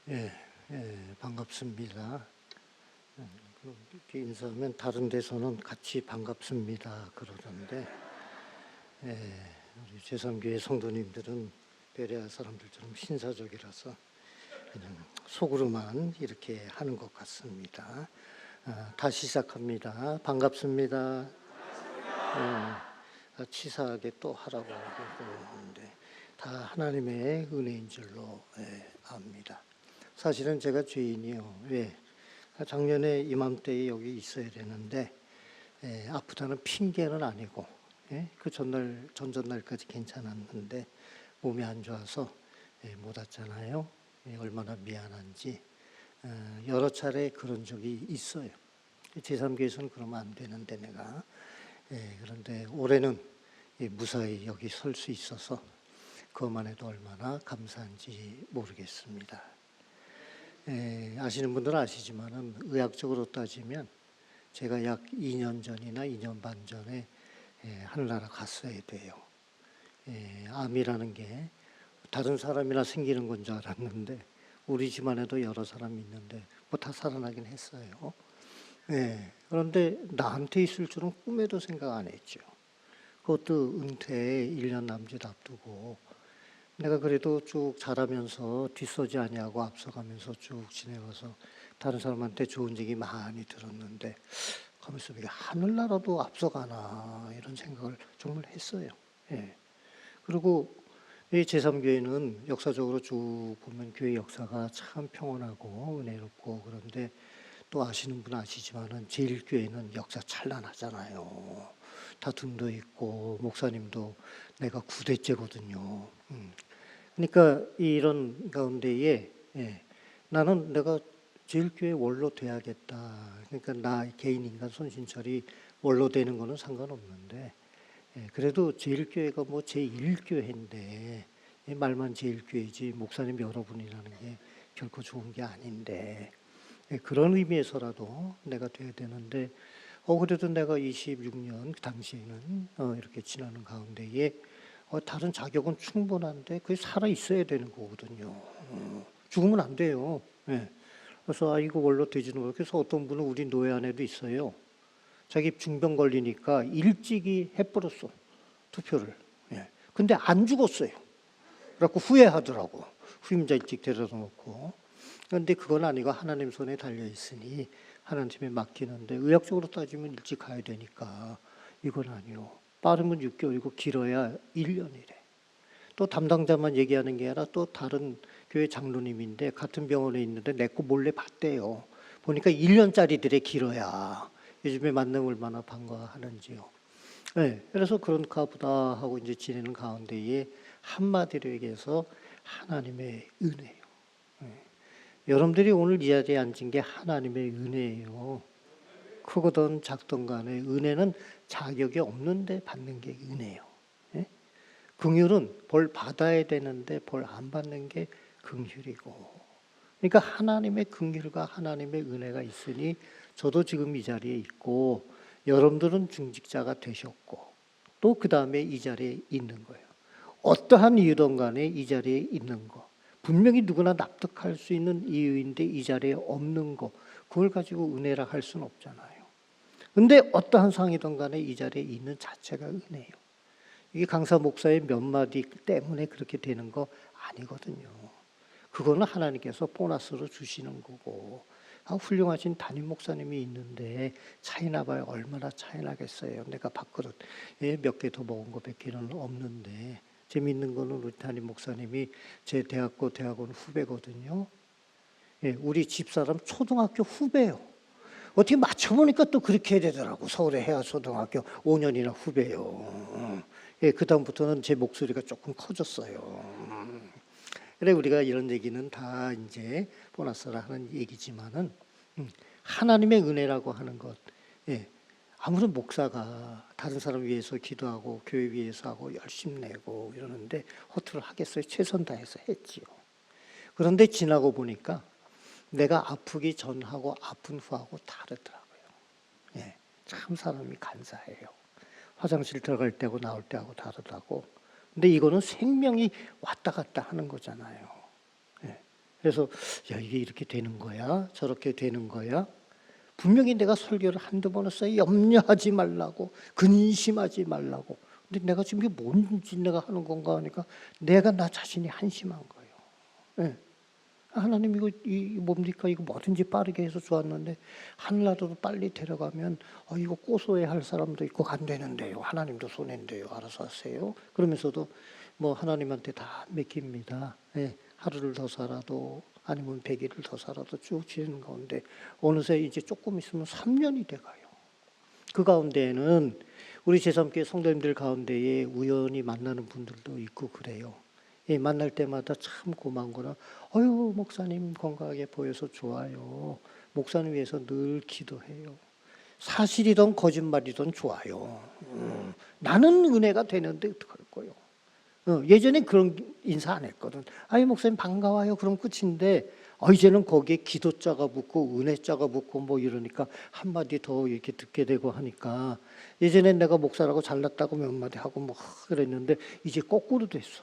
예, 반갑습니다. 이렇게 인사하면 다른 데서는 같이 반갑습니다 그러던데, 우리 제3교회 성도님들은 베레아 사람들처럼 신사적이라서 그냥 속으로만 이렇게 하는 것 같습니다. 다시 시작합니다. 반갑습니다. 치사하게 또 하라고 그러는데 다 하나님의 은혜인 줄로 압니다. 사실은 제가 죄인이요. 왜? 작년에 이맘때에 여기 있어야 되는데 아프다는 핑계는 아니고 그 전전날까지 괜찮았는데 몸이 안 좋아서 못 왔잖아요. 얼마나 미안한지 여러 차례 그런 적이 있어요. 제3교회에서는 그러면 안 되는데 내가 그런데 올해는 무사히 여기 설 수 있어서 그것만 해도 얼마나 감사한지 모르겠습니다. 아시는 분들은 아시지만은 의학적으로 따지면 제가 약 2년 전이나 2년 반 전에 하늘나라 갔어야 돼요. 암이라는 게 다른 사람이나 생기는 건 줄 알았는데 우리 집안에도 여러 사람이 있는데 뭐 다 살아나긴 했어요. 그런데 나한테 있을 줄은 꿈에도 생각 안 했죠. 그것도 은퇴에 1년 남짓 앞두고 내가 그래도 쭉 자라면서 뒷서지 아니하고 앞서가면서 쭉 지내와서 다른 사람한테 좋은 얘기 많이 들었는데 가면서 이게 하늘나라도 앞서가나 이런 생각을 정말 했어요. 그리고 이 제3교회는 역사적으로 쭉 보면 교회 역사가 참 평온하고 은혜롭고 그런데 또 아시는 분은 아시지만은 제1교회는 역사 찬란하잖아요. 다툼도 있고 목사님도 내가 9대째거든요. 그러니까 이런 가운데에 나는 내가 제1교회 원로 돼야겠다. 그러니까 나 개인 인간 손신철이 원로 되는 거는 상관없는데 그래도 제1교회가 뭐 제1교회인데 말만 제1교회지 목사님 여러분이라는 게 결코 좋은 게 아닌데 그런 의미에서라도 내가 돼야 되는데 그래도 내가 26년 그 당시에는 이렇게 지나는 가운데에 다른 자격은 충분한데 그게 살아 있어야 되는 거거든요. 죽으면 안 돼요. 그래서 이거 원로 되지는 못해. 그래서 어떤 분은 우리 노예 안에도 있어요. 자기 중병 걸리니까 일찍이 해버렸어 투표를. 근데 안 죽었어요. 그래갖고 후회하더라고. 후임자 일찍 데려다 놓고. 그런데 그건 아니고 하나님 손에 달려 있으니 하나님에 맡기는데 의학적으로 따지면 일찍 가야 되니까 이건 아니요. 빠르면 6개월이고 길어야 1년이래. 또 담당자만 얘기하는 게 아니라 또 다른 교회 장로님인데 같은 병원에 있는데 내 거 몰래 봤대요. 보니까 1년짜리들의 길어야 요즘에 만나면 얼마나 반가워하는지요. 그래서 그런가 보다 하고 이제 지내는 가운데에 한마디로 얘기해서 하나님의 은혜요. 여러분들이 오늘 이 자리에 앉은 게 하나님의 은혜예요. 크거든 작든 간에 은혜는 자격이 없는데 받는 게 은혜예요. 긍휼은 벌 받아야 되는데 벌 안 받는 게 긍휼이고. 그러니까 하나님의 긍휼과 하나님의 은혜가 있으니 저도 지금 이 자리에 있고 여러분들은 중직자가 되셨고 또 그 다음에 이 자리에 있는 거예요. 어떠한 이유든 간에 이 자리에 있는 거. 분명히 누구나 납득할 수 있는 이유인데 이 자리에 없는 거. 그걸 가지고 은혜라 할 수는 없잖아요. 근데 어떠한 상이든 간에 이 자리에 있는 자체가 은혜예요. 이게 강사 목사의 몇 마디 때문에 그렇게 되는 거 아니거든요. 그거는 하나님께서 보너스로 주시는 거고 훌륭하신 담임 목사님이 있는데 차이나 봐요. 얼마나 차이 나겠어요. 내가 밥그릇 몇 개 더 먹은 거 몇 개는 없는데 재미있는 거는 우리 담임 목사님이 제 대학원 후배거든요. 우리 집사람 초등학교 후배예요. 어떻게 맞춰보니까 또 그렇게 해야 되더라고. 서울의 해화초등학교 5년이나 후배요. 그 다음부터는 제 목소리가 조금 커졌어요. 그래 우리가 이런 얘기는 다 이제 보너스라 하는 얘기지만은 하나님의 은혜라고 하는 것. 아무런 목사가 다른 사람 위해서 기도하고 교회 위해서 하고 열심 내고 이러는데 허투루 하겠어요? 최선 다해서 했지요. 그런데 지나고 보니까 내가 아프기 전하고 아픈 후하고 다르더라고요. 참 사람이 간사해요. 화장실 들어갈 때하고 나올 때하고 다르다고. 근데 이거는 생명이 왔다 갔다 하는 거잖아요. 그래서 야, 이게 이렇게 되는 거야? 저렇게 되는 거야? 분명히 내가 설교를 한두 번 했어요. 염려하지 말라고, 근심하지 말라고. 근데 내가 지금 이게 뭔지 내가 하는 건가 하니까 내가 나 자신이 한심한 거예요. 네. 하나님 이거 뭡니까? 이거 뭐든지 빠르게 해서 좋았는데 하늘나라로 빨리 데려가면 이거 고소해 할 사람도 있고 안 되는데요. 하나님도 손해인데요. 알아서 하세요. 그러면서도 뭐 하나님한테 다 맡깁니다. 네. 하루를 더 살아도 아니면 100일을 더 살아도 쭉 지내는 가운데 어느새 이제 조금 있으면 3년이 돼가요. 그 가운데에는 우리 제3교회 성도님들 가운데에 우연히 만나는 분들도 있고 그래요. 예, 만날 때마다 참 고마운 거는 목사님 건강하게 보여서 좋아요. 목사님 위해서 늘 기도해요. 사실이든 거짓말이든 좋아요. 나는 은혜가 되는데 어떡할 거요. 예전에 그런 인사 안 했거든. 목사님 반가워요. 그럼 끝인데 이제는 거기에 기도자가 붙고 은혜자가 붙고 뭐 이러니까 한마디 더 이렇게 듣게 되고 하니까 예전엔 내가 목사라고 잘났다고 몇 마디 하고 뭐 그랬는데 이제 거꾸로 됐어.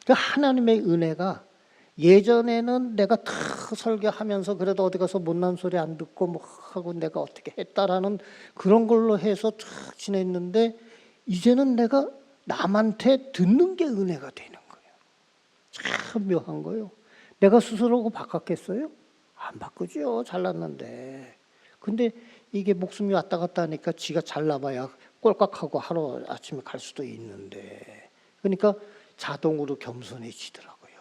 그러니까 하나님의 은혜가 예전에는 내가 다 설교하면서 그래도 어디 가서 못난 소리 안 듣고 뭐 하고 내가 어떻게 했다라는 그런 걸로 해서 쭉 지냈는데 이제는 내가 남한테 듣는 게 은혜가 되는 거예요. 참 묘한 거예요. 내가 스스로 바꿨겠어요? 안 바꾸죠. 잘났는데. 근데 이게 목숨이 왔다 갔다 하니까 지가 잘나봐야 꼴깍하고 하루 아침에 갈 수도 있는데. 그러니까 자동으로 겸손해지더라고요.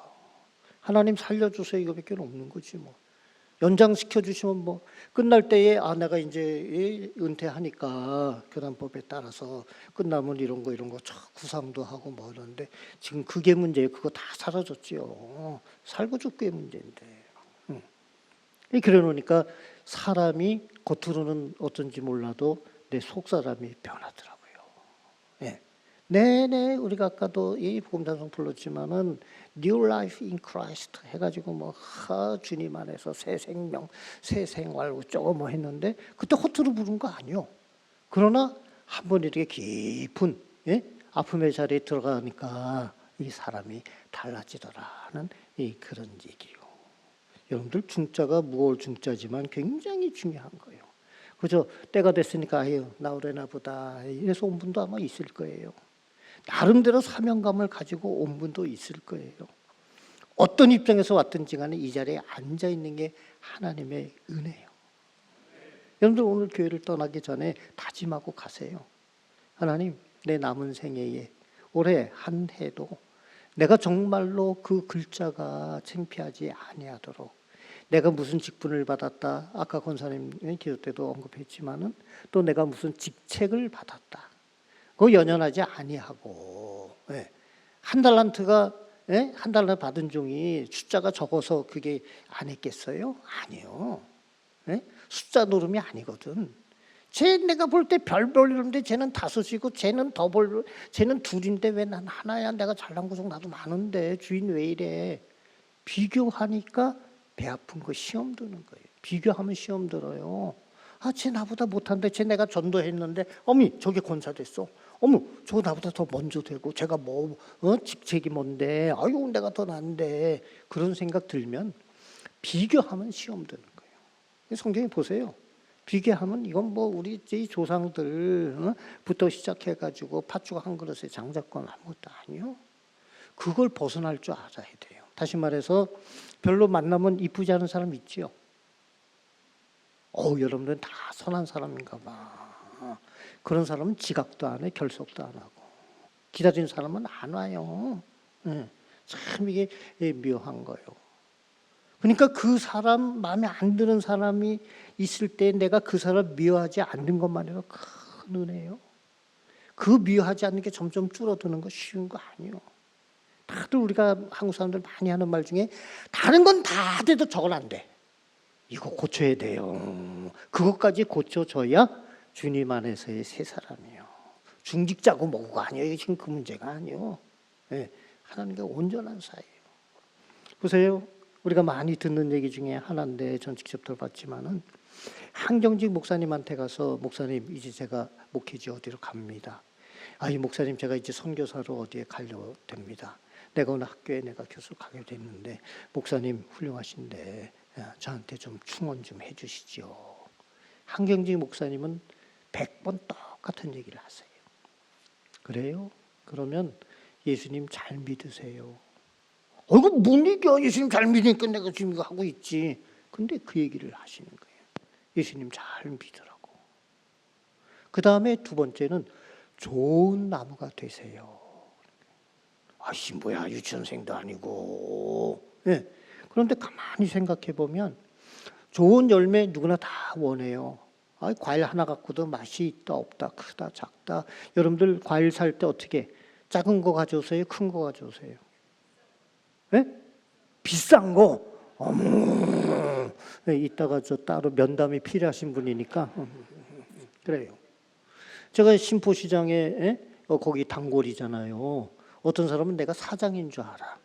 하나님 살려주세요 이거밖에 없는 거지 뭐. 연장시켜 주시면 뭐 끝날 때에 내가 이제 은퇴하니까 교단법에 따라서 끝나면 이런 거 구상도 하고 뭐 이러는데 지금 그게 문제예요. 그거 다 사라졌지요. 살고 죽기의 문제인데. 그래 놓으니까 사람이 겉으로는 어떤지 몰라도 내 속사람이 변하더라고요. 예. 네네, 우리가 아까도 이 복음단송 불렀지만은 New Life in Christ 해가지고 뭐 주님 안에서 새 생명, 새 생활 어쩌고 뭐 했는데 그때 허투루 부른 거 아니요. 그러나 한번 이렇게 깊은 아픔의 자리에 들어가니까 이 사람이 달라지더라는 그런 얘기요. 여러분들 중자가 무거울 중자지만 굉장히 중요한 거예요. 그죠? 때가 됐으니까 나오려나 보다 이래서 온 분도 아마 있을 거예요. 나름대로 사명감을 가지고 온 분도 있을 거예요. 어떤 입장에서 왔든지 간에 이 자리에 앉아있는 게 하나님의 은혜예요. 여러분들 오늘 교회를 떠나기 전에 다짐하고 가세요. 하나님, 내 남은 생애에 올해 한 해도 내가 정말로 그 글자가 창피하지 아니하도록 내가 무슨 직분을 받았다. 아까 권사님 기도 때도 언급했지만은 또 내가 무슨 직책을 받았다. 그거 연연하지 아니하고 한 달란트가 한 달란트 받은 종이 숫자가 적어서 그게 안 했겠어요? 아니요. 숫자 노름이 아니거든. 내가 볼 때 별 벌리는데 쟤는 5이고 쟤는 쟤는 2인데 왜 난 하나야? 내가 잘난 구석 나도 많은데 주인 왜 이래? 비교하니까 배 아픈 거 시험 드는 거예요. 비교하면 시험 들어요. 쟤 나보다 못한데 쟤 내가 전도했는데 어미 저게 권사 됐어. 어머 저거 나보다 더 먼저 되고 제가 직책이 뭔데 내가 더 난데 그런 생각 들면 비교하면 시험 드는 거예요. 성경에 보세요. 비교하면 이건 뭐 우리 조상들부터 시작해가지고 팥죽 한 그릇에 장자권 아무것도 아니요. 그걸 벗어날 줄 알아야 돼요. 다시 말해서 별로 만나면 이쁘지 않은 사람 있지요. 여러분들은 다 선한 사람인가 봐. 그런 사람은 지각도 안 해, 결석도 안 하고. 기다리는 사람은 안 와요. 참 이게 묘한 거예요. 그러니까 그 사람 마음에 안 드는 사람이 있을 때 내가 그 사람 미워하지 않는 것만으로 큰 은혜예요. 그 미워하지 않는 게 점점 줄어드는 거 쉬운 거 아니에요. 다들 우리가 한국 사람들 많이 하는 말 중에 다른 건 다 돼도 저건 안 돼. 이거 고쳐야 돼요. 그것까지 고쳐줘야 주님 안에서의 새 사람이에요. 중직자고 뭐고 아니에요. 지금 그 문제가 아니에요. 하나님과 온전한 사이예요. 보세요. 우리가 많이 듣는 얘기 중에 하나인데 전 직접 들어봤지만은 한경직 목사님한테 가서 목사님 이제 제가 목회지 어디로 갑니다. 이 목사님 제가 이제 선교사로 어디에 가려고 됩니다. 내가 어느 학교에 내가 교수 가게 됐는데 목사님 훌륭하신데 저한테 좀 충원 좀 해주시죠. 한경직 목사님은 100번 똑같은 얘기를 하세요. 그래요? 그러면 예수님 잘 믿으세요. 이거 뭔 얘기야? 예수님 잘 믿으니까 내가 지금 이거 하고 있지. 근데 그 얘기를 하시는 거예요. 예수님 잘 믿으라고. 그 다음에 두 번째는 좋은 나무가 되세요. 아씨 뭐야 유치원생도 아니고. 네. 그런데 가만히 생각해 보면 좋은 열매 누구나 다 원해요. 과일 하나 갖고도 맛이 있다 없다 크다 작다. 여러분들 과일 살 때 어떻게 작은 거 가져오세요? 큰 거 가져오세요? 네? 비싼 거. 어머. 네, 이따가 저 따로 면담이 필요하신 분이니까 그래요. 제가 신포시장에 거기 단골이잖아요. 어떤 사람은 내가 사장인 줄 알아.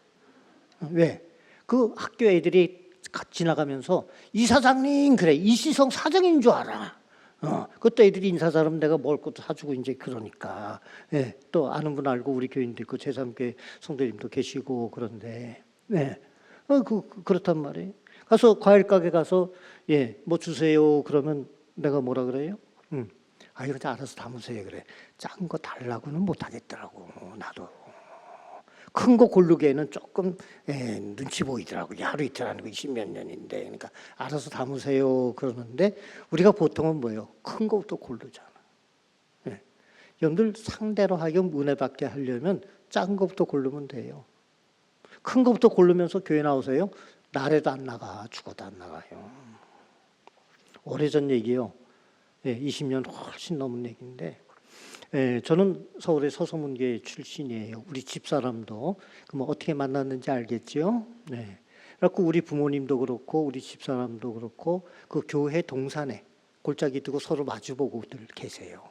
왜? 그 학교 애들이 지나가면서 이 사장님 그래 이시성 사장인 줄 알아. 그때 애들이 인사 잘하면 내가 먹을 것도 사주고 이제 그러니까. 예, 또 아는 분 알고 우리 교인도 있고 제3교회 성도님도 계시고 그런데 네. 그렇단 말이에요. 가서 과일 가게 가서 뭐 주세요 그러면 내가 뭐라 그래요? 이거 알아서 담으세요 그래. 작은 거 달라고는 못 하겠더라고 나도. 큰 거 고르기에는 조금 눈치 보이더라고. 하루 이틀 하는 거 20몇 년인데. 그러니까 알아서 담으세요 그러는데 우리가 보통은 뭐예요? 큰 거부터 고르잖아. 여러분들 상대로 하여금 은혜 받게 하려면 작은 거부터 고르면 돼요. 큰 거부터 고르면서 교회 나오세요. 날에도 안 나가 죽어도 안 나가요. 오래전 얘기요. 20년 훨씬 넘은 얘기인데 저는 서울의 서소문교회 출신이에요. 우리 집사람도 그럼 어떻게 만났는지 알겠죠? 네. 그래갖고 우리 부모님도 그렇고 우리 집사람도 그렇고 그 교회 동산에 골짜기 두고 서로 마주보고들 계세요.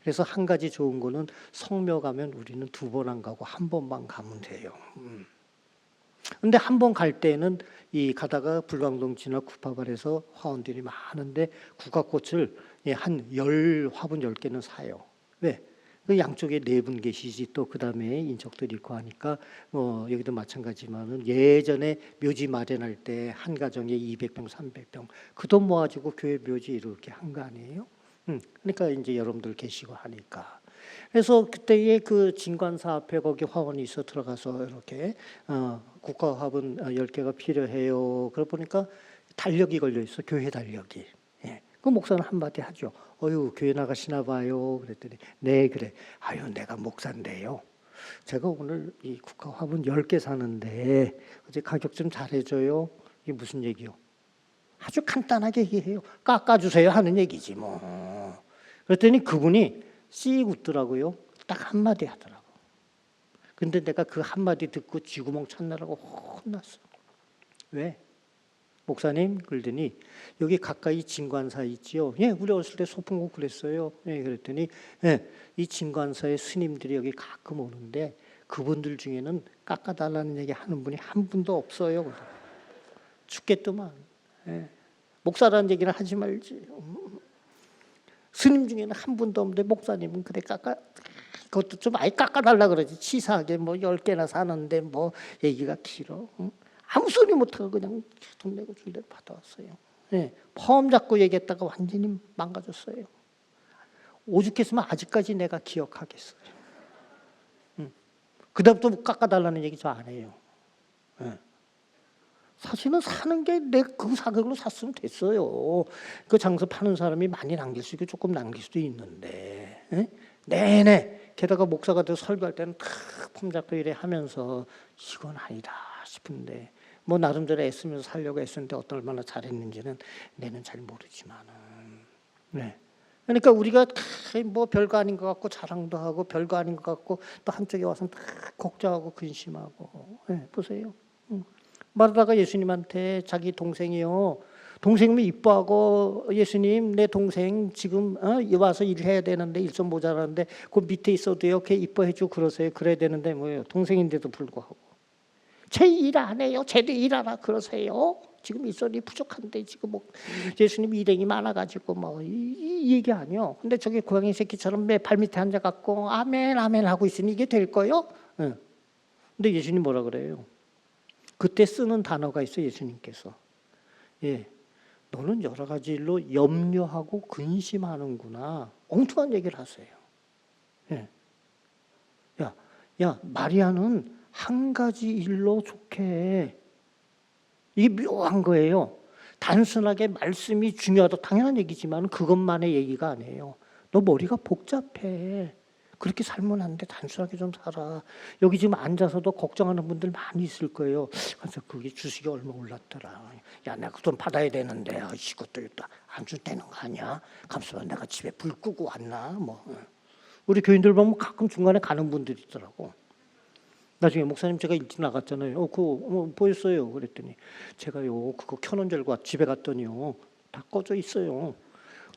그래서 한 가지 좋은 거는 성묘 가면 우리는 2번 안 가고 1번만 가면 돼요. 근데 한 번 갈 때는 가다가 불광동 지나 구파발에서 화원들이 많은데 국화꽃을 한 화분 10개는 사요. 왜? 그 양쪽에 4분 계시지 또 그 다음에 인적들이 있고 하니까 여기도 마찬가지지만은 예전에 묘지 마련할 때 한 가정에 200병, 300병 그 돈 모아지고 교회 묘지 이렇게 한 거 아니에요? 그러니까 이제 여러분들 계시고 하니까. 그래서 그때의 그 진관사 앞에 거기 화원이 있어 들어가서 이렇게 국화 화분 10개가 필요해요. 그러고 보니까 달력이 걸려 있어. 교회 달력이. 그 목사는 한마디 하죠. 교회 나가시나 봐요. 그랬더니 네 그래. 내가 목사인데요. 제가 오늘 이 국화 화분 10개 사는데 어제 가격 좀 잘해줘요. 이게 무슨 얘기요? 아주 간단하게 얘기해요. 깎아주세요 하는 얘기지 뭐. 그랬더니 그분이 씩 웃더라고요. 딱 한마디 하더라고. 근데 내가 그 한마디 듣고 쥐구멍 찾느라고 혼났어. 왜? 목사님 그러더니 여기 가까이 진관사 있지요. 우리 어렸을 때 소풍국 그랬어요. 그랬더니 이 진관사의 스님들이 여기 가끔 오는데 그분들 중에는 깎아달라는 얘기 하는 분이 한 분도 없어요. 죽겠더만. 목사라는 얘기는 하지 말지. 스님 중에는 한 분도 없는데 목사님은 그래 그것도 좀 아예 깎아달라 그러지. 치사하게 10개나 사는데 얘기가 길어. 아무 소리 못하고 그냥 돈 내고 줄 대로 받아왔어요. 폼 잡고 얘기했다가 완전히 망가졌어요. 오죽했으면 아직까지 내가 기억하겠어요. 그다음부터 깎아달라는 얘기 저 안 해요. 사실은 사는 게 내가 그 가격으로 샀으면 됐어요. 그 장서 파는 사람이 많이 남길 수 있고 조금 남길 수도 있는데 내내 게다가 목사가 돼서 설교할 때는 폼 잡고 이래 하면서 이건 아니다 싶은데 나름대로 애쓰면서 살려고 애쓰는데 얼마나 잘했는지는 내는 잘 모르지만은 그러니까 우리가 별거 아닌 것 같고 자랑도 하고 별거 아닌 것 같고 또 한쪽에 와서 걱정하고 근심하고 보세요. 말하다가 예수님한테 자기 동생이요. 동생이 이뻐하고 예수님 내 동생 지금 와서 일해야 되는데 일 좀 모자라는데 그 밑에 있어도요. 걔 이뻐해 주고 그러세요. 그래야 되는데 뭐예요. 동생인데도 불구하고. 쟤 일 안 해요. 쟤도 일하라 그러세요. 지금 일손이 부족한데 지금 예수님 일행이 많아가지고 이 얘기 아니요. 근데 저기 고양이 새끼처럼 매 발밑에 앉아갖고 아멘 아멘 하고 있으니 이게 될 거요? 근데 예수님 뭐라 그래요? 그때 쓰는 단어가 있어요. 예수님께서. 예, 너는 여러 가지 일로 염려하고 근심하는구나. 엉뚱한 얘기를 하세요. 예. 야, 마리아는 한 가지 일로 좋게 해. 이게 묘한 거예요. 단순하게 말씀이 중요하다 당연한 얘기지만 그것만의 얘기가 아니에요. 너 머리가 복잡해. 그렇게 살면 안 돼. 단순하게 좀 살아. 여기 지금 앉아서도 걱정하는 분들 많이 있을 거예요. 그래서 그게 주식이 얼마 올랐더라. 야, 내가 그 돈 받아야 되는데 이것도 안 줄 되는 거 아니야? 감사합니다. 내가 집에 불 끄고 왔나? 뭐. 우리 교인들 보면 가끔 중간에 가는 분들이 있더라고. 나중에 목사님 제가 일찍 나갔잖아요. 그거 보였어요. 그랬더니 제가요 그거 켜놓은 줄 알고 집에 갔더니요 다 꺼져 있어요.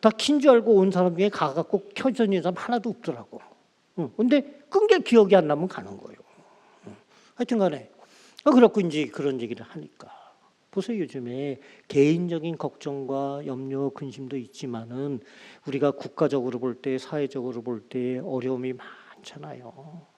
다 킨 줄 알고 온 사람 중에 가갖고 켜져 있는 사람 하나도 없더라고. 근데 끈 게 기억이 안 나면 가는 거예요. 하여튼간에 그렇고 이제 그런 얘기를 하니까 보세요. 요즘에 개인적인 걱정과 염려, 근심도 있지만은 우리가 국가적으로 볼 때, 사회적으로 볼 때 어려움이 많잖아요.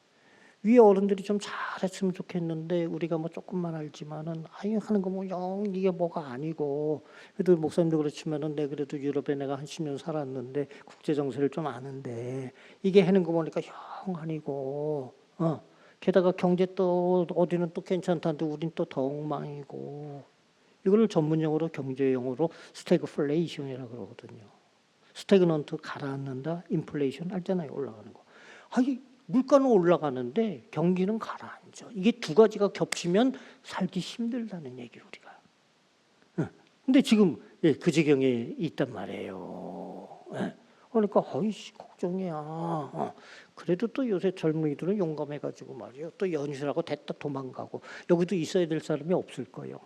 위에 어른들이 좀 잘했으면 좋겠는데 우리가 뭐 조금만 알지만은 하는 거 뭐 영 이게 뭐가 아니고 그래도 목사님도 그렇지만은 내 그래도 유럽에 내가 한 10년 살았는데 국제 정세를 좀 아는데 이게 하는 거 보니까 영 아니고 게다가 경제 또 어디는 또 괜찮다는데 우린 또 더 엉망이고 이걸 전문용어로 경제용어로 스태그플레이션이라고 그러거든요. 스태그넌트 가라앉는다, 인플레이션 알잖아요. 올라가는 거. 물가는 올라가는데 경기는 가라앉아. 이게 두 가지가 겹치면 살기 힘들다는 얘기 우리가. 근데 지금 그 지경에 있단 말이에요. 그러니까 걱정이야. 그래도 또 요새 젊은이들은 용감해가지고 말이에요. 또 연휴라고 됐다 도망가고 여기도 있어야 될 사람이 없을 거예요.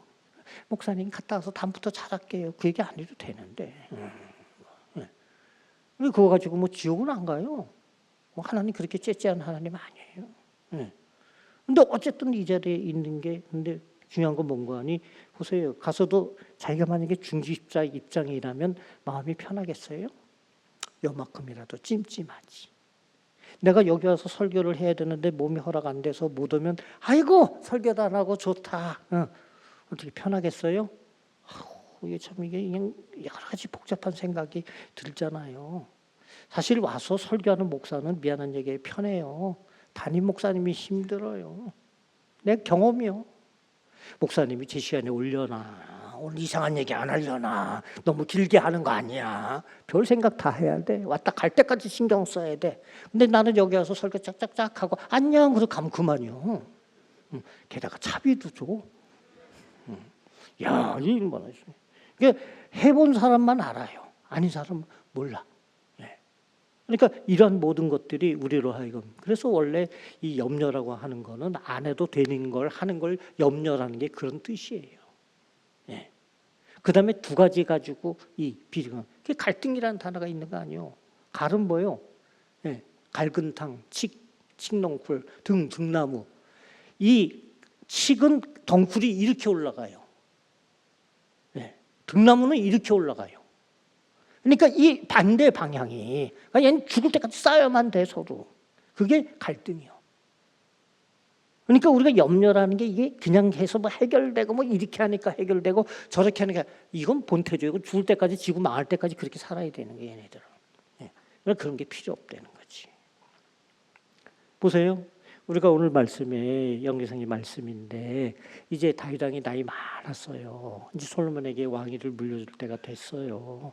목사님 갔다 와서 다음부터 잘할게요. 그 얘기 안 해도 되는데. 근데 그거 가지고 뭐 지옥은 안 가요. 하나님 그렇게 째째한 하나님 아니에요. 근데 어쨌든 이 자리에 있는 게 근데 중요한 건 뭔가 하니 보세요. 가서도 자기가 만약에 중직자 입장이라면 마음이 편하겠어요? 요만큼이라도 찜찜하지. 내가 여기 와서 설교를 해야 되는데 몸이 허락 안 돼서 못 오면 아이고 설교도 안 하고 좋다. 어떻게 편하겠어요? 이게 참 이게 그냥 여러 가지 복잡한 생각이 들잖아요. 사실 와서 설교하는 목사는 미안한 얘기에 편해요. 담임 목사님이 힘들어요. 내 경험이요. 목사님이 제 시간에 올려놔. 오늘 이상한 얘기 안 하려나. 너무 길게 하는 거 아니야. 별 생각 다 해야 돼. 왔다 갈 때까지 신경 써야 돼. 근데 나는 여기 와서 설교 짝짝짝 하고 안녕 그러고 가면 그만이요. 게다가 차비도 줘. 야, 이 얼마나 이게 해본 사람만 알아요. 아닌 사람은 몰라. 그러니까 이런 모든 것들이 우리로 하여금 그래서 원래 이 염려라고 하는 거는 안 해도 되는 걸 하는 걸 염려라는 게 그런 뜻이에요. 그다음에 두 가지 가지고 이 비리가 그게 갈등이라는 단어가 있는 거 아니에요. 갈은 뭐예요? 갈근 탕, 칡농쿨, 등나무. 이 칡은 덩쿨이 이렇게 올라가요. 등나무는 이렇게 올라가요. 그러니까 이 반대 방향이 그러니까 얘는 죽을 때까지 쌓여야만 돼 서로. 그게 갈등이요. 그러니까 우리가 염려라는 게 이게 그냥 해서 뭐 해결되고 뭐 이렇게 하니까 해결되고 저렇게 하니까 이건 본태주의고 죽을 때까지 지구 망할 때까지 그렇게 살아야 되는 게 얘네들은. 그러니까 그런 게 필요 없다는 거지. 보세요. 우리가 오늘 말씀에 영계성의 말씀인데 이제 다윗 왕이 나이 많았어요. 이제 솔로몬에게 왕위를 물려줄 때가 됐어요.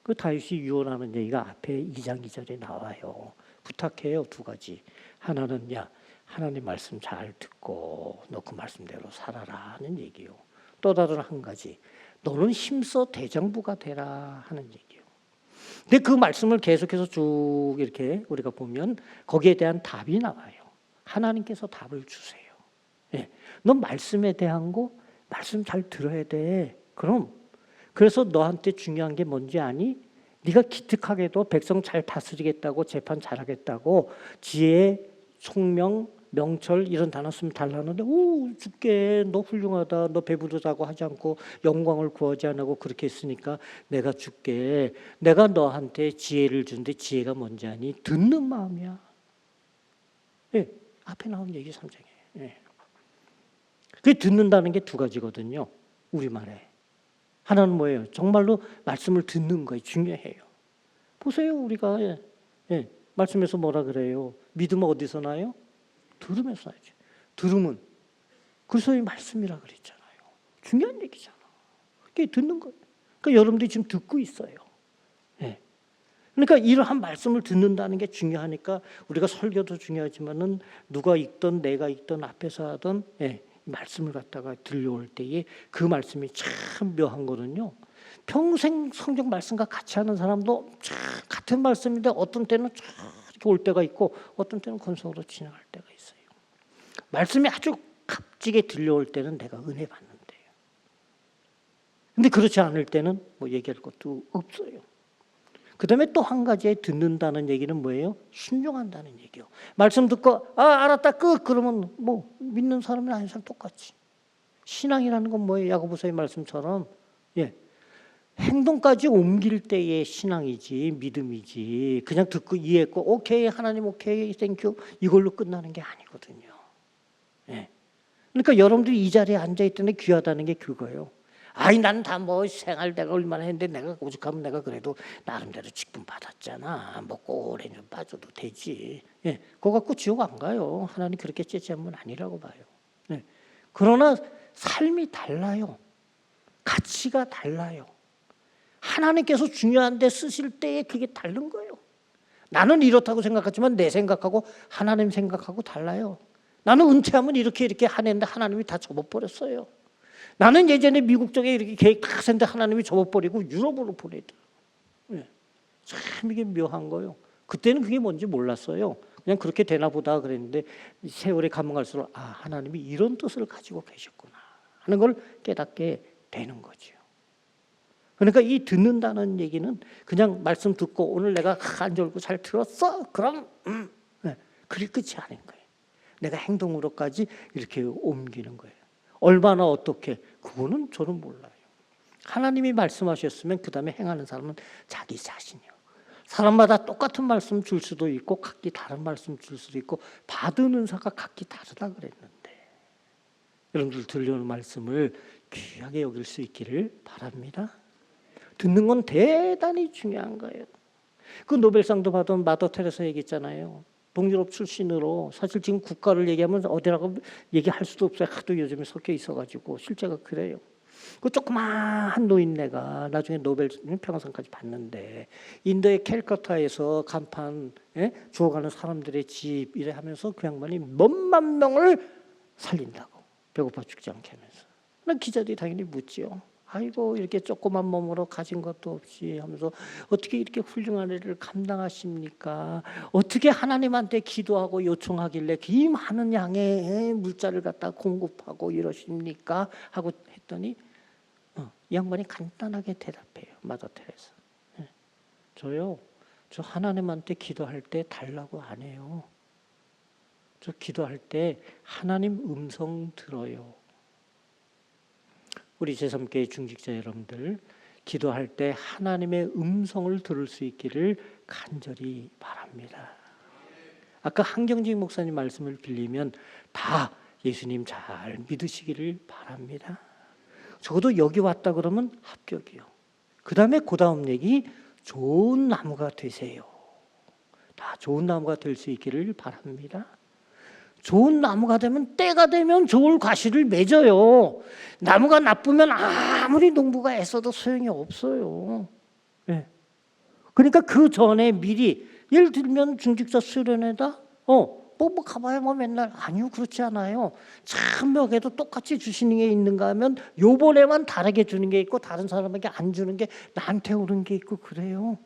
그 다윗이 유언하는 얘기가 앞에 2장 2절에 나와요. 부탁해요. 두 가지. 하나는 하나님 말씀 잘 듣고 너 그 말씀대로 살아라 하는 얘기요. 또 다른 한 가지. 너는 힘써 대장부가 되라 하는 얘기요. 근데 그 말씀을 계속해서 쭉 이렇게 우리가 보면 거기에 대한 답이 나와요. 하나님께서 답을 주세요. 넌 말씀에 대한 거 말씀 잘 들어야 돼. 그래서 너한테 중요한 게 뭔지 아니? 네가 기특하게도 백성 잘 다스리겠다고 재판 잘하겠다고 지혜, 총명, 명철 이런 단어 쓰면 달라는데 줄게. 너 훌륭하다. 너 배부르다고 하지 않고 영광을 구하지 않고 그렇게 했으니까 내가 줄게. 내가 너한테 지혜를 주는데 지혜가 뭔지 아니? 듣는 마음이야. 앞에 나온 얘기 3장이에요. 그게 듣는다는 게 두 가지거든요. 우리말에. 하나는 뭐예요? 정말로 말씀을 듣는 거예요. 중요해요. 보세요. 우리가 말씀에서 뭐라 그래요? 믿음은 어디서 나요? 들으면서 나죠. 들음은 그래서 이 말씀이라 그랬잖아요. 중요한 얘기잖아. 그게 듣는 거예요. 그러니까 여러분들이 지금 듣고 있어요. 그러니까 이러한 말씀을 듣는다는 게 중요하니까 우리가 설교도 중요하지만은 누가 읽던 내가 읽던 앞에서 하던 말씀을 갖다가 들려올 때에 그 말씀이 참 묘한 거는요. 평생 성경 말씀과 같이 하는 사람도 참 같은 말씀인데 어떤 때는 쫙 이렇게 올 때가 있고 어떤 때는 건성으로 지나갈 때가 있어요. 말씀이 아주 값지게 들려올 때는 내가 은혜 받는데요. 근데 그렇지 않을 때는 뭐 얘기할 것도 없어요. 그 다음에 또 한 가지 듣는다는 얘기는 뭐예요? 순종한다는 얘기요. 말씀 듣고 알았다 끝 그러면 뭐 믿는 사람이 아닌 사람 똑같이. 신앙이라는 건 뭐예요? 야고보서의 말씀처럼 행동까지 옮길 때의 신앙이지 믿음이지 그냥 듣고 이해했고 오케이 하나님 오케이 땡큐 이걸로 끝나는 게 아니거든요. 그러니까 여러분들이 이 자리에 앉아있던 게 귀하다는 게 그거예요. 나는 다 뭐 생활 내가 얼마나 했는데 내가 오죽하면 내가 그래도 나름대로 직분 받았잖아. 먹고 오래 좀 빠져도 되지. 그거 갖고 지옥 안 가요. 하나님 그렇게 째째한 분 아니라고 봐요. 그러나 삶이 달라요. 가치가 달라요. 하나님께서 중요한 데 쓰실 때에 그게 다른 거예요. 나는 이렇다고 생각하지만 내 생각하고 하나님 생각하고 달라요. 나는 은퇴하면 이렇게 하는데 하나님이 다 접어버렸어요. 나는 예전에 미국 쪽에 이렇게 계획 다 세는데 하나님이 접어버리고 유럽으로 보내더라고요. 참 이게 묘한 거예요. 그때는 그게 뭔지 몰랐어요. 그냥 그렇게 되나 보다 그랬는데 세월이 가면 갈수록 하나님이 이런 뜻을 가지고 계셨구나 하는 걸 깨닫게 되는 거죠. 그러니까 이 듣는다는 얘기는 그냥 말씀 듣고 오늘 내가 안 졸고 잘 들었어? 그럼 그게 끝이 아닌 거예요. 내가 행동으로까지 이렇게 옮기는 거예요. 얼마나 어떻게 그거는 저는 몰라요. 하나님이 말씀하셨으면 그 다음에 행하는 사람은 자기 자신이요. 사람마다 똑같은 말씀 줄 수도 있고 각기 다른 말씀 줄 수도 있고 받은 은사가 각기 다르다 그랬는데 여러분들 들려오는 말씀을 귀하게 여길 수 있기를 바랍니다. 듣는 건 대단히 중요한 거예요. 그 노벨상도 받은 마더 테레사 얘기했잖아요. 동유럽 출신으로 사실 지금 국가를 얘기하면 어디라고 얘기할 수도 없어요. 하도 요즘에 섞여 있어가지고 실제가 그래요. 그 조그마한 노인네가 나중에 노벨 평화상까지 받는데 인도의 캘커타에서 간판 죽어가는 사람들의 집 이래 하면서 그 양반이 몇만 명을 살린다고 배고파 죽지 않게 하면서 기자들이 당연히 묻지요. 아이고 이렇게 조그만 몸으로 가진 것도 없이 하면서 어떻게 이렇게 훌륭한 일을 감당하십니까? 어떻게 하나님한테 기도하고 요청하길래 이 많은 양의 물자를 갖다 공급하고 이러십니까? 하고 했더니 이 양반이 간단하게 대답해요. 마더 테레사. 저 하나님한테 기도할 때 달라고 안 해요. 저 기도할 때 하나님 음성 들어요. 우리 제3교회 중직자 여러분들 기도할 때 하나님의 음성을 들을 수 있기를 간절히 바랍니다. 아까 한경직 목사님 말씀을 빌리면 다 예수님 잘 믿으시기를 바랍니다. 적어도 여기 왔다 그러면 합격이요. 그 다음 얘기 좋은 나무가 되세요. 다 좋은 나무가 될 수 있기를 바랍니다. 좋은 나무가 되면 때가 되면 좋을 과실을 맺어요. 나무가 나쁘면 아무리 농부가 애써도 소용이 없어요. 그러니까 그 전에 미리 예를 들면 중직자 수련회다 뭐 가봐야 뭐 맨날 아니요 그렇지 않아요. 참 몇 개도 똑같이 주시는 게 있는가 하면 요번에만 다르게 주는 게 있고 다른 사람에게 안 주는 게 나한테 오는 게 있고 그래요.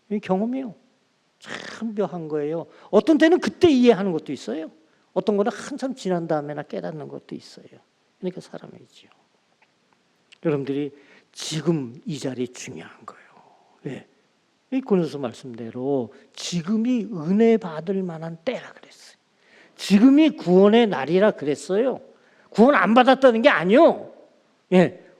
이 경험이요. 참 묘한 거예요. 어떤 때는 그때 이해하는 것도 있어요. 어떤 거는 한참 지난 다음에나 깨닫는 것도 있어요. 그러니까 사람이지요. 여러분들이 지금 이 자리 중요한 거예요. 이 고린도서 말씀대로 지금이 은혜 받을 만한 때라 그랬어요. 지금이 구원의 날이라 그랬어요. 구원 안 받았다는 게 아니요.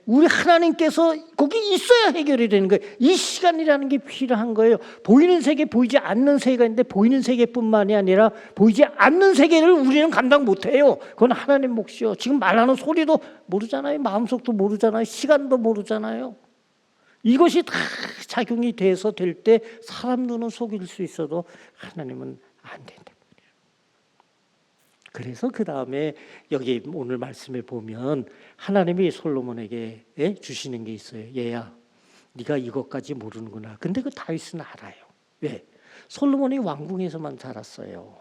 우리 하나님께서 거기 있어야 해결이 되는 거예요. 이 시간이라는 게 필요한 거예요. 보이는 세계, 보이지 않는 세계가 있는데 보이는 세계뿐만이 아니라 보이지 않는 세계를 우리는 감당 못해요. 그건 하나님 몫이요. 지금 말하는 소리도 모르잖아요. 마음속도 모르잖아요. 시간도 모르잖아요. 이것이 다 작용이 돼서 될 때 사람 눈은 속일 수 있어도 하나님은 안 된다. 그래서 그 다음에 여기 오늘 말씀에 보면 하나님이 솔로몬에게 주시는 게 있어요. 얘야, 네가 이것까지 모르는구나. 근데 그 다윗은 알아요. 왜? 솔로몬이 왕궁에서만 자랐어요.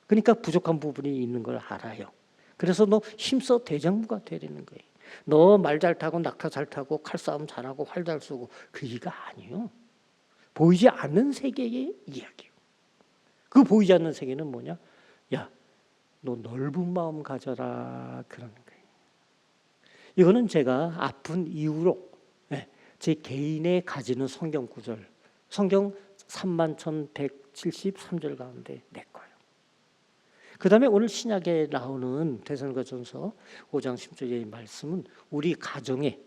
그러니까 부족한 부분이 있는 걸 알아요. 그래서 너 힘써 대장부가 되라는 거예요. 너 말 잘 타고 낙타 잘 타고 칼싸움 잘하고 활 잘 쏘고 그 얘기가 아니에요. 보이지 않는 세계의 이야기예요. 그 보이지 않는 세계는 뭐냐? 야, 너 넓은 마음 가져라 그러는 거예요. 이거는 제가 아픈 이후로 제 개인에 가지는 성경 구절, 성경 31,173절 가운데 내 거예요. 그 다음에 오늘 신약에 나오는 데살로니가전서 5장 10절의 말씀은 우리 가정에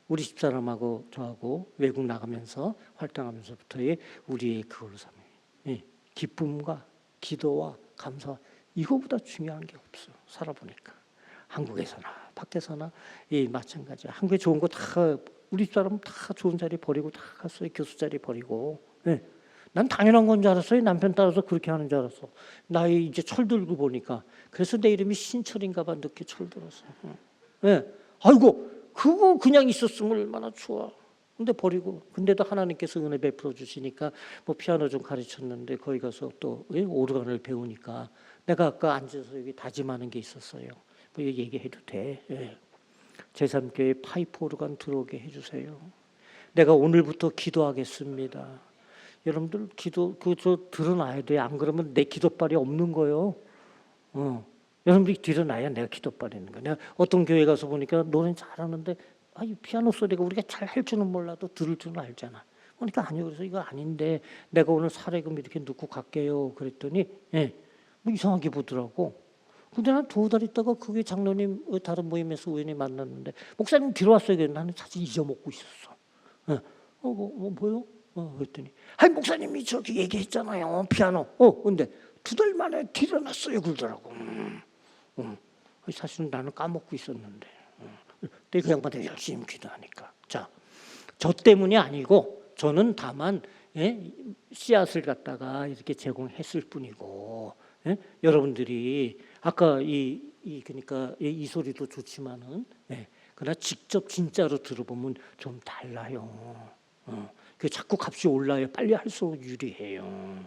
우리 집사람하고 저하고 외국 나가면서 활동하면서부터의 우리의 그걸로 삼아요. 기쁨과 기도와 감사, 이거보다 중요한 게 없어요. 살아보니까 한국에서나 밖에서나 마찬가지야. 한국에 좋은 거 다 우리 사람 다 좋은 자리 버리고 다 갔어요. 교수 자리 버리고. 난 당연한 건 줄 알았어요. 남편 따라서 그렇게 하는 줄 알았어. 나이 이제 철 들고 보니까. 그래서 내 이름이 신철인가 봐. 늦게 철 들었어요. 아이고 그거 그냥 있었으면 얼마나 좋아. 근데 버리고. 근데도 하나님께서 은혜 베풀어 주시니까 뭐 피아노 좀 가르쳤는데 거기 가서 또 오르간을 배우니까 내가 아까 앉아서 여기 다짐하는 게 있었어요. 뭐 얘기해도 돼. 제3교회 파이프 오르간 들어오게 해주세요. 내가 오늘부터 기도하겠습니다. 여러분들 기도 저 드러나야 돼. 안 그러면 내 기도발이 없는 거예요. 여러분들이 드러나야 내가 기도발이 있는 거야. 내가 어떤 교회 가서 보니까 노래 잘하는데 이 피아노 소리가 우리가 잘 할 줄은 몰라도 들을 줄은 알잖아. 그러니까 아니요. 그래서 이거 아닌데 내가 오늘 사례금 이렇게 넣고 갈게요. 그랬더니 뭐 이상하게 보더라고. 근데 난 2달 있다가 그게 장로님 다른 모임에서 우연히 만났는데 목사님 들어왔어요. 나는 사실 잊어먹고 있었어. 뭐요? 그랬더니 목사님이 저기 얘기했잖아요. 피아노. 근데 2달 만에 일어났어요. 그러더라고. 사실은 나는 까먹고 있었는데. 근데 그 양반한테 열심히 기도하니까. 자, 저 때문이 아니고 저는 다만 씨앗을 갖다가 이렇게 제공했을 뿐이고 여러분들이 아까 그러니까 이 소리도 좋지만은 그러나 직접 진짜로 들어보면 좀 달라요. 그 자꾸 값이 올라요. 빨리 할수록 유리해요.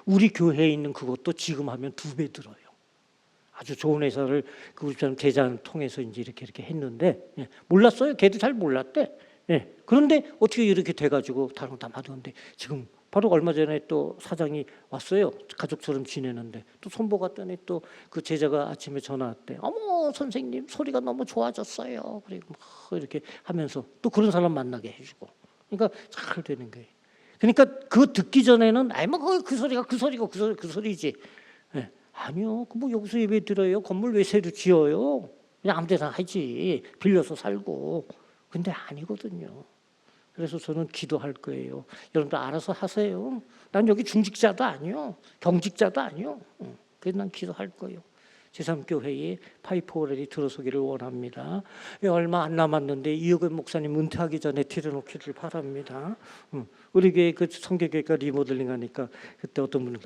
우리 교회에 있는 그것도 지금 하면 2배 들어요. 아주 좋은 회사를 그 우리 사람 제자를 통해서 이제 이렇게 했는데 몰랐어요. 걔도 잘 몰랐대. 그런데 어떻게 이렇게 돼가지고 다른 거 다 받았는데 지금 바로 얼마 전에 또 사장이 왔어요. 가족처럼 지내는데 또 손보 갔더니 또 그 제자가 아침에 전화 왔대. 어머 선생님 소리가 너무 좋아졌어요. 그리고 막 이렇게 하면서 또 그런 사람 만나게 해주고. 그러니까 잘 되는 거예요. 그러니까 그거 듣기 전에는 뭐 그 소리가 그 소리지. 아니요. 뭐 여기서 예배 드려요. 건물 왜 새로 지어요? 그냥 아무 데나 하지. 빌려서 살고. 근데 아니거든요. 그래서 저는 기도할 거예요. 여러분들 알아서 하세요. 난 여기 중직자도 아니요. 경직자도 아니요. 그래서 난 기도할 거예요. 제3교회에 파이프 오렐이 들어서기를 원합니다. 얼마 안 남았는데 이혁은 목사님 은퇴하기 전에 들여놓기를 바랍니다. 우리 교회 그 성교교회가 리모델링 하니까 그때 어떤 분이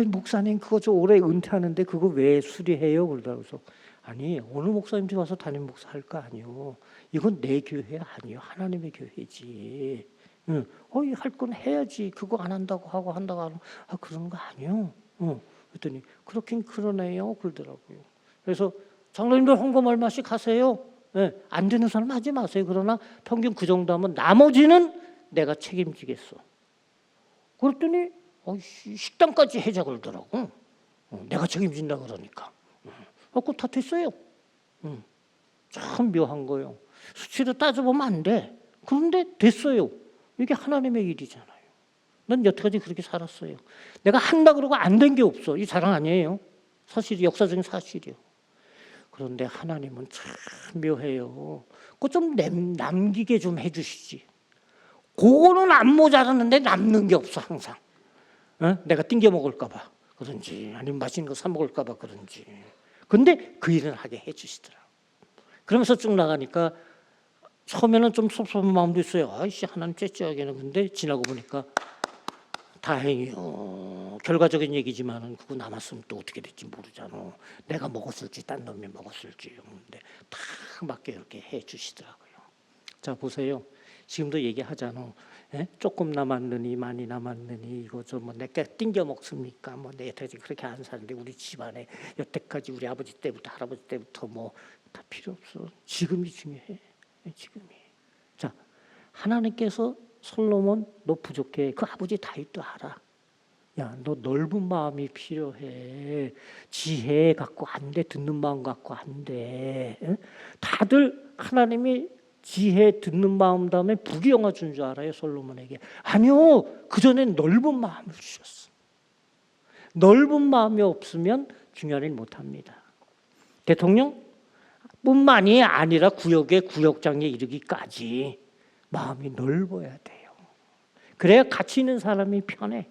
목사님 그거 저 올해 은퇴하는데 그거 왜 수리해요? 그러더라고요. 그래서 아니 오늘 목사님 집 와서 담임 목사 할 거 아니요. 이건 내 교회 아니요. 하나님의 교회지. 할 건 해야지. 그거 안 한다고 하고 한다고 하면 그런 거 아니요. 그랬더니 그렇긴 그러네요. 그러더라고요. 그래서 장로님들 헌금 얼마씩 하세요. 안 되는 사람 하지 마세요. 그러나 평균 그 정도 하면 나머지는 내가 책임지겠어. 그랬더니 식당까지 해자 그러더라고. 내가 책임진다 그러니까. 그거 다 됐어요. 참 묘한 거예요. 수치로 따져보면 안 돼. 그런데 됐어요. 이게 하나님의 일이잖아요. 난 여태까지 그렇게 살았어요. 내가 한다 그러고 안 된 게 없어. 이 자랑 아니에요. 사실이 역사적인 사실이요. 그런데 하나님은 참 묘해요. 그거 좀 남기게 좀 해주시지. 그거는 안 모자라는데 남는 게 없어 항상. 내가 띵겨 먹을까 봐 그런지 아니면 맛있는 거 사 먹을까 봐 그런지. 근데 그 일은 하게 해주시더라. 그러면서 쭉 나가니까 처음에는 좀 섭섭한 마음도 있어요. 아이씨 하나님 째째하게는. 근데 지나고 보니까 다행이요. 결과적인 얘기지만은 그거 남았으면 또 어떻게 될지 모르잖아. 내가 먹었을지 딴 놈이 먹었을지. 근데 다 맞게 이렇게 해주시더라고요. 자 보세요. 지금도 얘기하잖아. 조금 남았느니 많이 남았느니 이거 좀 뭐 내가 띵겨 먹습니까? 뭐 내가 그렇게 안 사는데 우리 집안에 여태까지 우리 아버지 때부터 할아버지 때부터 뭐 다 필요 없어. 지금이 중요해. 지금이. 자 하나님께서 솔로몬 너 부족해. 그 아버지 다윗도 알아. 야, 너 넓은 마음이 필요해. 지혜 갖고 안 돼. 듣는 마음 갖고 안 돼. 다들 하나님이 지혜 듣는 마음 다음에 부귀영화 준 줄 알아요. 솔로몬에게. 아니요. 그전엔 넓은 마음을 주셨어. 넓은 마음이 없으면 중요한 일 못합니다. 대통령 뿐만이 아니라 구역의 구역장에 이르기까지 마음이 넓어야 돼요. 그래야 가치 있는 사람이 편해.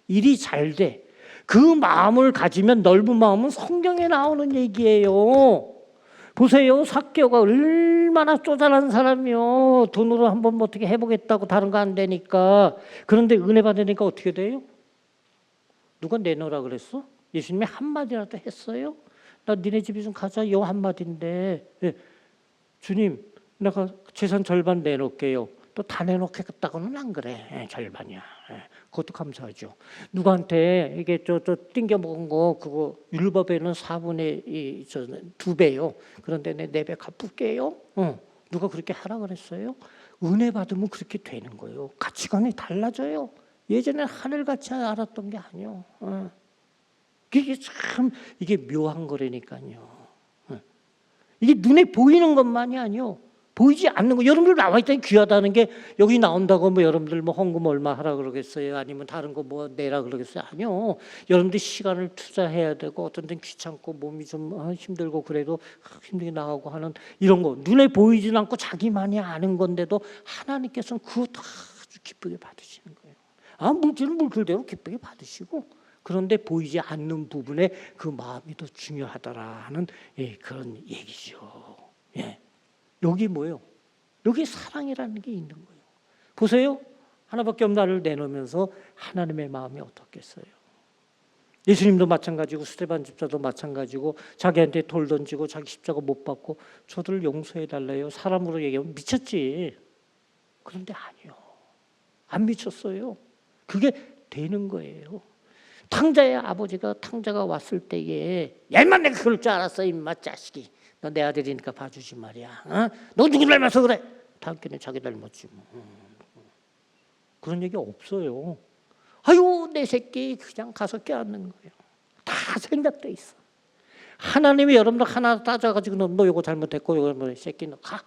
일이 잘 돼. 그 마음을 가지면 넓은 마음은 성경에 나오는 얘기예요. 보세요. 삭개오가 얼마나 쪼잔한 사람이요. 돈으로 한번 뭐 어떻게 해보겠다고 다른 거 안 되니까. 그런데 은혜 받으니까 어떻게 돼요? 누가 내놓으라 그랬어? 예수님이 한마디라도 했어요? 나 니네 집에 좀 가자. 요 한마디인데. 주님 내가 재산 절반 내놓을게요. 또 다 내놓겠다고는 안 그래. 절반이야. 그것도 감사하죠. 누구한테 이게 저 띵겨 먹은 거 그거 율법에는 4분의 2배요. 그런데 내 4배 갚을게요. 누가 그렇게 하라 그랬어요? 은혜 받으면 그렇게 되는 거예요. 가치관이 달라져요. 예전에 하늘같이 알았던 게 아니요. 이게 참 이게 묘한 거라니까요. 이게 눈에 보이는 것만이 아니요. 보이지 않는 거. 여러분들 나와 있다니 귀하다는 게 여기 나온다고 뭐 여러분들 뭐 헌금 얼마 하라 그러겠어요? 아니면 다른 거 뭐 내라 그러겠어요? 아니요. 여러분들 시간을 투자해야 되고 어떤 데는 귀찮고 몸이 좀 힘들고 그래도 힘들게 나가고 하는 이런 거. 눈에 보이지는 않고 자기만이 아는 건데도 하나님께서는 그거 다 아주 기쁘게 받으시는 거예요. 물질은 물질대로 기쁘게 받으시고 그런데 보이지 않는 부분에 그 마음이 더 중요하더라 하는 그런 얘기죠. 여기 뭐예요? 여기 사랑이라는 게 있는 거예요. 보세요. 하나밖에 없는 나를 내놓으면서 하나님의 마음이 어떻겠어요? 예수님도 마찬가지고 스데반 집사도 마찬가지고 자기한테 돌 던지고 자기 십자가 못 받고 저들을 용서해 달래요. 사람으로 얘기하면 미쳤지. 그런데 아니요. 안 미쳤어요. 그게 되는 거예요. 탕자의 아버지가 탕자가 왔을 때에 야 임마 내가 그럴 줄 알았어 임마 자식이. 너 내 아들이니까 봐주지 말이야. 너 누구 닮아서 그래? 당연히 자기 닮았지 뭐. 그런 얘기 없어요. 아유 내 새끼 그냥 가서 껴안는 거예요. 다 생각돼 있어. 하나님이 여러분들 하나 따져가지고 너 이거 잘못했고 이거 뭐 새끼 너 가.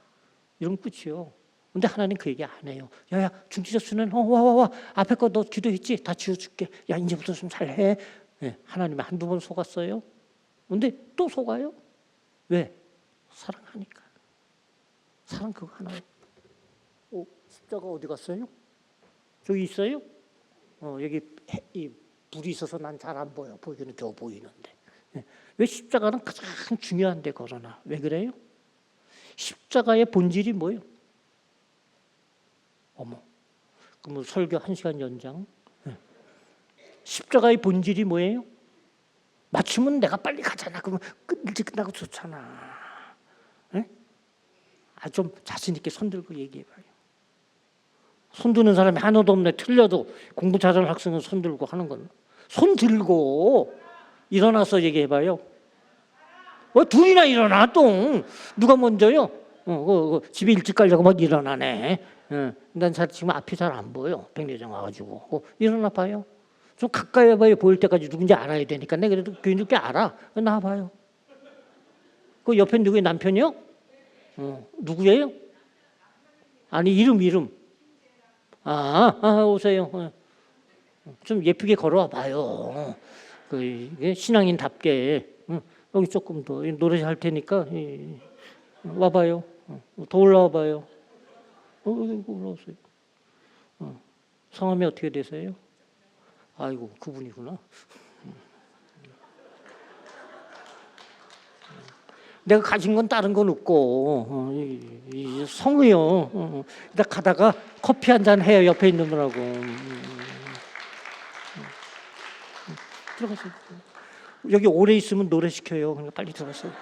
이런 끝이요. 근데 하나님 그 얘기 안 해요. 야야 중지자수는 와 앞에 거 너 기도했지? 다 지워줄게. 야 이제부터 좀 잘해. 하나님이 한두 번 속았어요. 근데 또 속아요. 왜? 사랑하니까. 사랑 그거 하나예요. 십자가 어디 갔어요? 저기 있어요? 여기 이 불이 있어서 난 잘 안 보여. 보이기는 겨우 보이는데. 왜 십자가는 가장 중요한 데 걸어놔? 왜 그래요? 십자가의 본질이 뭐예요? 그럼 설교 1시간 연장? 십자가의 본질이 뭐예요? 맞추면 내가 빨리 가잖아. 그러면 일찍 끝나고 좋잖아. 좀 자신 있게 손 들고 얘기해봐요. 손 드는 사람이 하나도 없네. 틀려도 공부 잘하는 학생은 손 들고 하는 건. 손 들고 일어나서 얘기해봐요. 둘이나 일어나 또. 누가 먼저요? 집에 일찍 가려고 막 일어나네. 난 지금 앞이 잘 안 보여. 백내장 와가지고. 일어나 봐요. 좀 가까이 해봐요. 보일 때까지 누군지 알아야 되니까. 내가 그래도 교인 꽤 알아. 나와봐요. 그 옆에 누구의 남편이요? 누구예요? 아니 이름. 오세요. 좀 예쁘게 걸어와 봐요. 신앙인답게. 여기 조금 더 노래 할 테니까 와봐요. 더 올라와봐요. 여기 올라오세요. 성함이 어떻게 되세요? 아이고, 그분이구나. 내가 가진 건 다른 건 없고 성의요. 나 가다가 커피 한 잔 해요. 옆에 있는 분하고. 들어가세요. 여기 오래 있으면 노래 시켜요. 그러니까 빨리 들어가세요.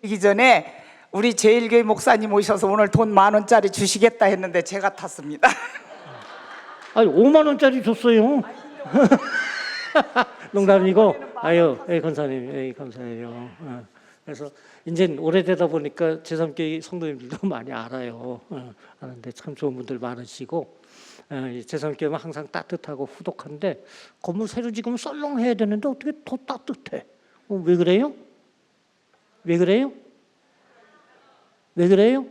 이기 전에 우리 제일교회 목사님 오셔서 오늘 돈 10,000원짜리 주시겠다 했는데 제가 탔습니다. 아니 5만 원짜리 줬어요. 농담이고, 아유, 권사님, 감사해요. 그래서 이제 오래되다 보니까 제3교회 성도님들도 많이 알아요. 아는데 참 좋은 분들 많으시고, 제3교회는 항상 따뜻하고 후덕한데 건물 새로 지금 썰렁해야 되는데 어떻게 더 따뜻해? 왜 그래요? 왜 그래요? 왜 그래요?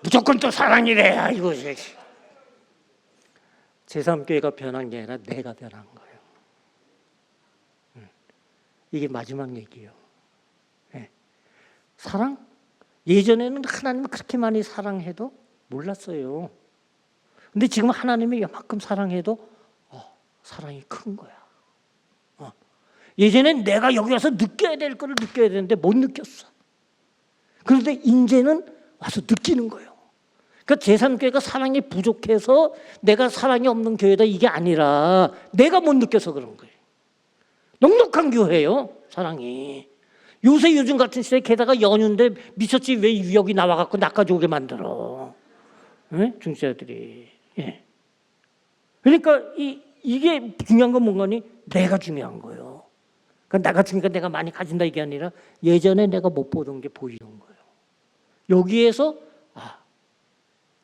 무조건 또 사랑이래. 이거 제3교회가 변한 게 아니라 내가 변한 거예요. 이게 마지막 얘기예요. 사랑? 예전에는 하나님을 그렇게 많이 사랑해도 몰랐어요. 근데 지금 하나님이 이만큼 사랑해도 사랑이 큰 거야. 예전엔 내가 여기 와서 느껴야 될 거를 느껴야 되는데 못 느꼈어. 그런데 이제는 와서 느끼는 거예요. 그러니까 제3교회가 사랑이 부족해서 내가 사랑이 없는 교회다 이게 아니라 내가 못 느껴서 그런 거예요. 넉넉한 교회예요, 사랑이. 요즘 같은 시대에 게다가 연휴인데 미쳤지 왜 여기 나와갖고 나까지 오게 만들어. 네? 중시자들이. 예. 그러니까 이게 중요한 건 뭔가니? 내가 중요한 거예요. 그러니까 나 같으니까 내가 많이 가진다 이게 아니라 예전에 내가 못 보던 게 보이는 거예요. 여기에서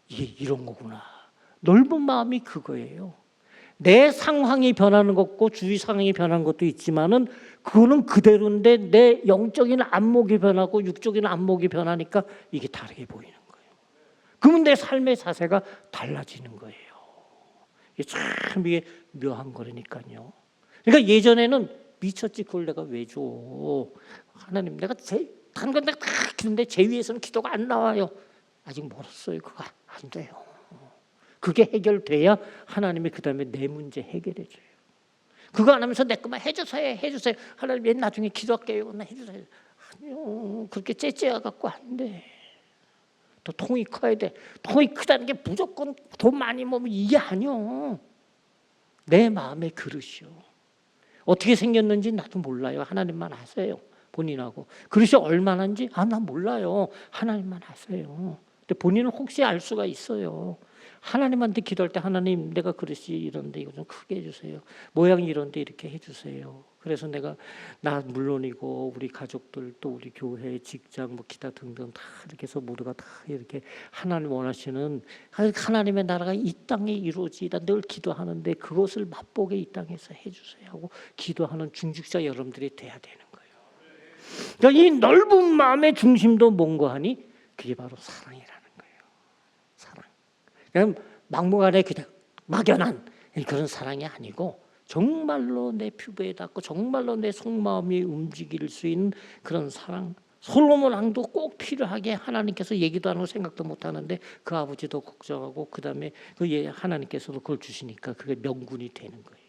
이게 이런 거구나. 넓은 마음이 그거예요. 내 상황이 변하는 것고 주위 상황이 변하는 것도 있지만은 그거는 그대로인데 내 영적인 안목이 변하고 육적인 안목이 변하니까 이게 다르게 보이는 거예요. 그러면 내 삶의 자세가 달라지는 거예요. 이게 참 이게 묘한 거라니까요. 그러니까 예전에는 미쳤지 그걸 내가 왜 줘? 하나님 내가 다른 건 내가 다 기도인데 제 위에서는 기도가 안 나와요. 아직 멀었어요. 그거 안 돼요. 그게 해결돼야 하나님이 그 다음에 내 문제 해결해줘요. 그거 안 하면서 내 것만 해주세요. 하나님 얘 나중에 기도할게요. 나 해주세요. 아니요. 그렇게 째째야 갖고 안 돼. 또 통이 커야 돼. 통이 크다는 게 무조건 돈 많이 모으면 이게 아니요. 내 마음의 그릇이요. 어떻게 생겼는지 나도 몰라요. 하나님만 아세요. 본인하고. 그릇이 얼마나인지 나 몰라요. 하나님만 아세요. 근데 본인은 혹시 알 수가 있어요. 하나님한테 기도할 때 하나님 내가 그릇이 이런데 이거 좀 크게 해주세요. 모양이 이런데 이렇게 해주세요. 그래서 나 물론이고 우리 가족들 또 우리 교회 직장 뭐 기타 등등 다 이렇게 해서 모두가 다 이렇게 하나님 원하시는 하나님의 나라가 이 땅에 이루어지다 늘 기도하는데 그것을 맛보게 이 땅에서 해주세요 하고 기도하는 중직자 여러분들이 돼야 되는 거예요. 그러니까 이 넓은 마음의 중심도 뭔가 하니 그게 바로 사랑이라는 거예요. 사랑. 그냥 막무가내 그냥 막연한 그런 사랑이 아니고 정말로 내 피부에 닿고 정말로 내 속마음이 움직일 수 있는 그런 사랑. 솔로몬 왕도 꼭 필요하게 하나님께서 얘기도 안 하고 생각도 못 하는데 그 아버지도 걱정하고 그다음에 하나님께서도 그걸 주시니까 그게 명군이 되는 거예요.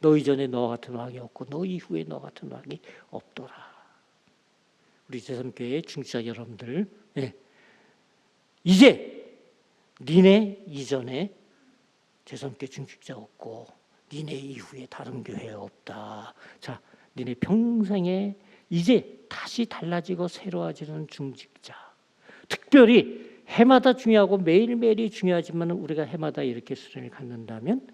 너 이전에 너 같은 왕이 없고 너 이후에 너 같은 왕이 없더라. 우리 제3교회 중직자 여러분들 이제 니네 이전에 제3교회 중직자 없고 니네 이후에 다른 교회 없다. 자, 니네 평생에 이제 다시 달라지고 새로워지는 중직자. 특별히 해마다 중요하고 매일매일이 중요하지만 우리가 해마다 이렇게 수련을 갖는다면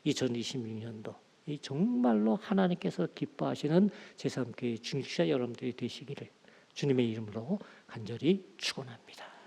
2026년도 이 정말로 하나님께서 기뻐하시는 제3교회 중직자 여러분들이 되시기를 주님의 이름으로 간절히 축원합니다.